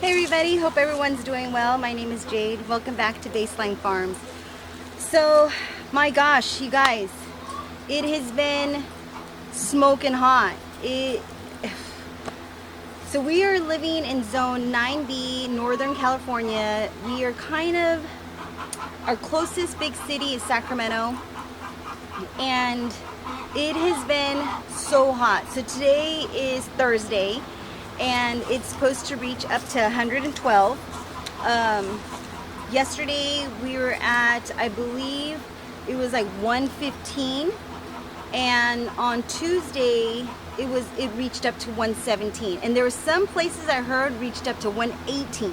Hey everybody, hope everyone's doing well. My name is Jade. Welcome back to Baseline Farms. So, my gosh, you guys, it has been smoking hot. So we are living in zone 9B, Northern California. We are our closest big city is Sacramento. And it has been so hot. So today is Thursday and it's supposed to reach up to 112. Yesterday we were at, I believe it was like 115, and on Tuesday it reached up to 117, and there were some places I heard reached up to 118.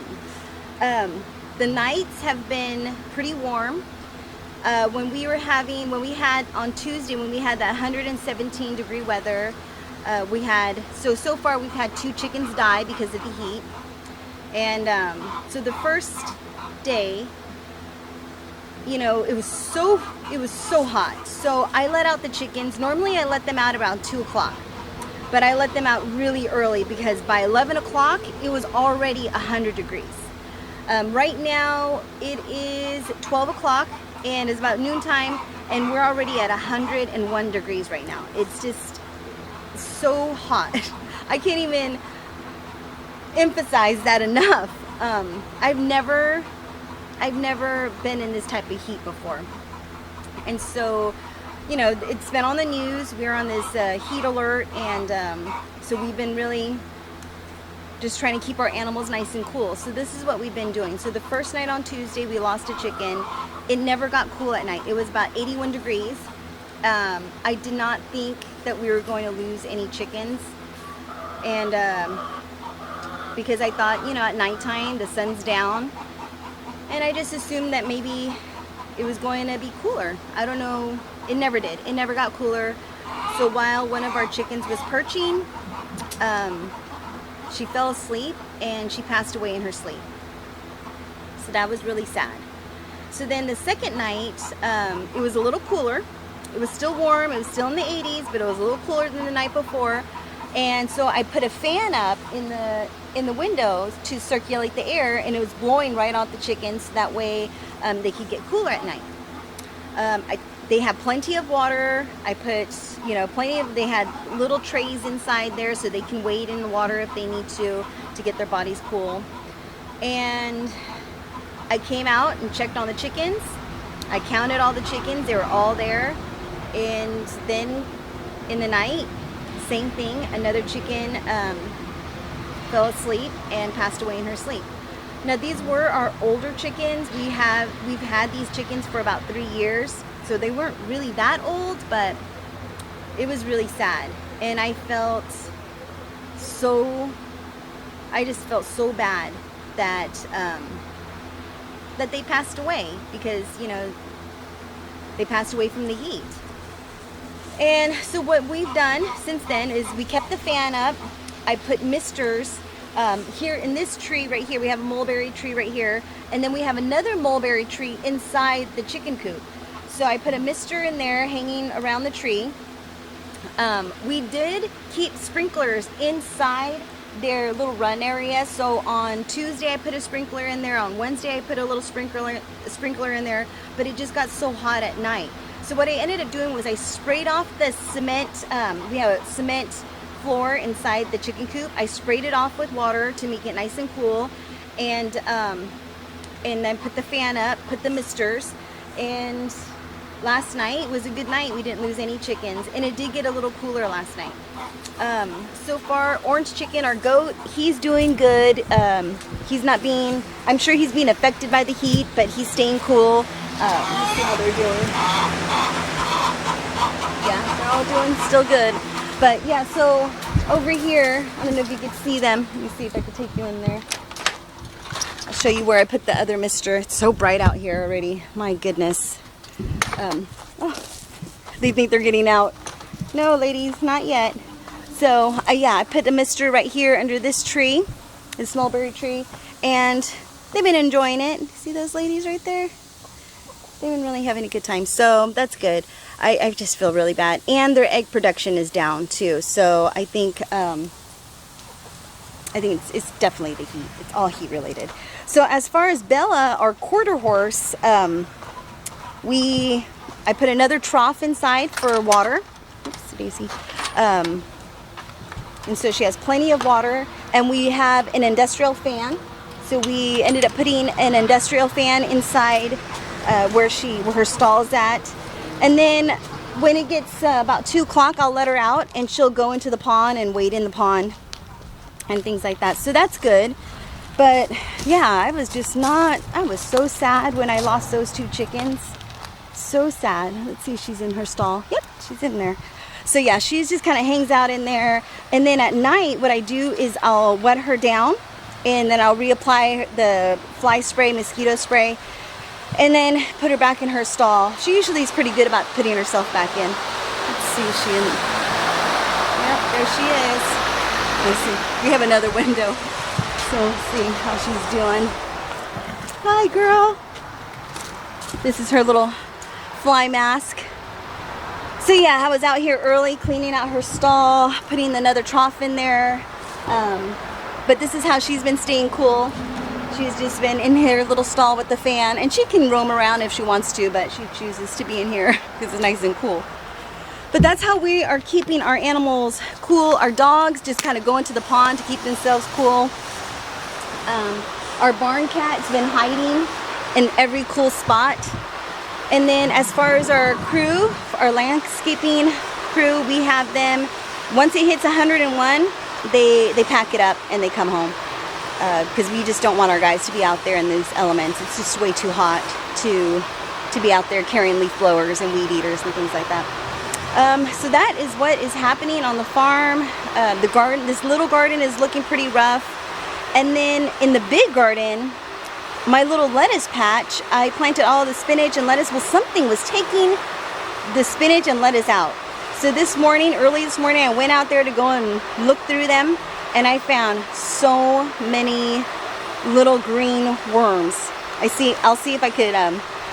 The nights have been pretty warm. When we had on Tuesday, when we had that 117 degree weather, so far we've had 2 chickens die because of the heat. And so the first day, you know, it was so hot. So I let out the chickens. Normally I let them out around 2 o'clock, but I let them out really early because by 11 o'clock it was already 100 degrees. Right now it is 12 o'clock and it's about noontime, and we're already at 101 degrees right now. It's just so hot. I can't even emphasize that enough. I've never been in this type of heat before, and so, you know, it's been on the news. We're on this heat alert, and so we've been really just trying to keep our animals nice and cool. So this is what we've been doing. So the first night on Tuesday we lost a chicken. It never got cool at night. It was about 81 degrees. I did not think that we were going to lose any chickens, and because I thought, you know, at nighttime the sun's down, and I just assumed that maybe it was going to be cooler. I don't know. It never did. It never got cooler. So while one of our chickens was perching, she fell asleep and she passed away in her sleep. So that was really sad. So then the second night, it was a little cooler. It was still warm. It was still in the 80s, but it was a little cooler than the night before. And so I put a fan up in the windows to circulate the air, and it was blowing right off the chickens. So that way they could get cooler at night. They have plenty of water. I put, you know, they had little trays inside there so they can wade in the water if they need to get their bodies cool. And I came out and checked on the chickens. I counted all the chickens. They were all there. And then in the night, same thing. Another chicken fell asleep and passed away in her sleep. Now these were our older chickens. We've had these chickens for about 3 years. So they weren't really that old, but it was really sad. And I just felt so bad that that they passed away, because, you know, they passed away from the heat. And so what we've done since then is we kept the fan up. I put misters here in this tree right here. We have a mulberry tree right here, and then we have another mulberry tree inside the chicken coop. So I put a mister in there hanging around the tree. We did keep sprinklers inside their little run area. So on Tuesday I put a sprinkler in there. On Wednesday I put a little sprinkler in there, but it just got so hot at night. So what I ended up doing was I sprayed off the cement. We have a cement floor inside the chicken coop. I sprayed it off with water to make it nice and cool, and then put the fan up, put the misters, and last night was a good night. We didn't lose any chickens, and it did get a little cooler last night. So far, Orange Chicken, our goat, he's doing good. He's not being, I'm sure he's being affected by the heat, but he's staying cool. Let's see how they're doing. Yeah, they're all doing still good. But yeah, so over here, I don't know if you could see them. Let me see if I could take you in there. I'll show you where I put the other mister. It's so bright out here already. My goodness. They think they're getting out. No, ladies, not yet. So yeah, I put the mister right here under this tree, this mulberry tree, and they've been enjoying it. See those ladies right there? They've been really having a good time, so that's good. I just feel really bad, and their egg production is down too. So I think I think it's definitely the heat. It's all heat related. So as far as Bella, our quarter horse, I put another trough inside for water. Oops, Daisy. And so she has plenty of water, and we have an industrial fan. So we ended up putting an industrial fan inside where her stall's at. And then when it gets about 2 o'clock, I'll let her out and she'll go into the pond and wade in the pond and things like that. So that's good. But yeah, I was so sad when I lost those 2 chickens. So sad. Let's see if she's in her stall. Yep, she's in there. So yeah, she's just kind of hangs out in there. And then at night, what I do is I'll wet her down, and then I'll reapply the fly spray, mosquito spray, and then put her back in her stall. She usually is pretty good about putting herself back in. Let's see if she in. Yep, there she is. Let's see. We have another window. So let's see how she's doing. Hi, girl. This is her little fly mask. So yeah, I was out here early cleaning out her stall, putting another trough in there. But this is how she's been staying cool. She's just been in her little stall with the fan, and she can roam around if she wants to, but she chooses to be in here because it's nice and cool. But that's how we are keeping our animals cool. Our dogs just kind of go into the pond to keep themselves cool. Our barn cat's been hiding in every cool spot. And then as far as our crew, our landscaping crew, we have them, once it hits 101, they pack it up and they come home. Because we just don't want our guys to be out there in those elements. It's just way too hot to be out there carrying leaf blowers and weed eaters and things like that. So that is what is happening on the farm. The garden, this little garden is looking pretty rough. And then in the big garden, my little lettuce patch, I planted all the spinach and lettuce. Well, something was taking the spinach and lettuce out. So this morning, early this morning, I went out there to go and look through them, and I found so many little green worms. I'll see if I could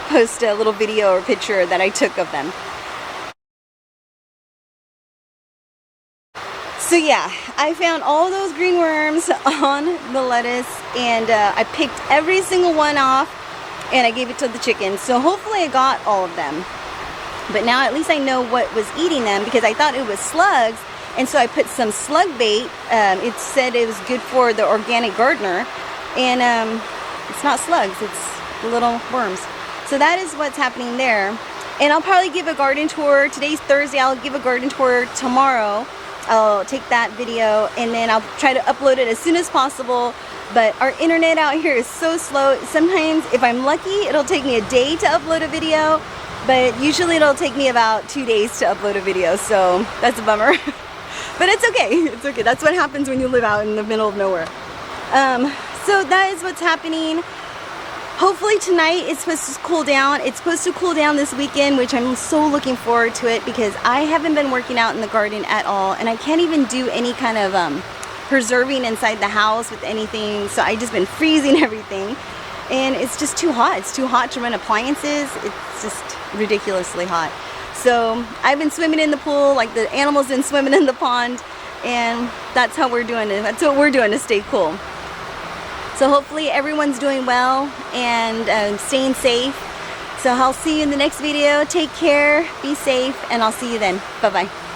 post a little video or picture that I took of them. So yeah, I found all those green worms on the lettuce, and I picked every single one off and I gave it to the chickens. So hopefully I got all of them. But now at least I know what was eating them, because I thought it was slugs, and so I put some slug bait. It said it was good for the organic gardener, and it's not slugs, it's the little worms. So that is what's happening there. And I'll probably give a garden tour. Today's Thursday, I'll give a garden tour tomorrow. I'll take that video and then I'll try to upload it as soon as possible. But our internet out here is so slow. Sometimes if I'm lucky, it'll take me a day to upload a video, but usually it'll take me about 2 days to upload a video, so that's a bummer. But it's okay, it's okay. That's what happens when you live out in the middle of nowhere. So that is what's happening. Hopefully tonight it's supposed to cool down. It's supposed to cool down this weekend, which I'm so looking forward to it, because I haven't been working out in the garden at all, and I can't even do any kind of preserving inside the house with anything. So I've just been freezing everything, and it's just too hot. It's too hot to run appliances. It's just ridiculously hot. So I've been swimming in the pool, like the animals been swimming in the pond, and that's how we're doing it. That's what we're doing to stay cool. So hopefully everyone's doing well and staying safe. So I'll see you in the next video. Take care, be safe, and I'll see you then. Bye-bye.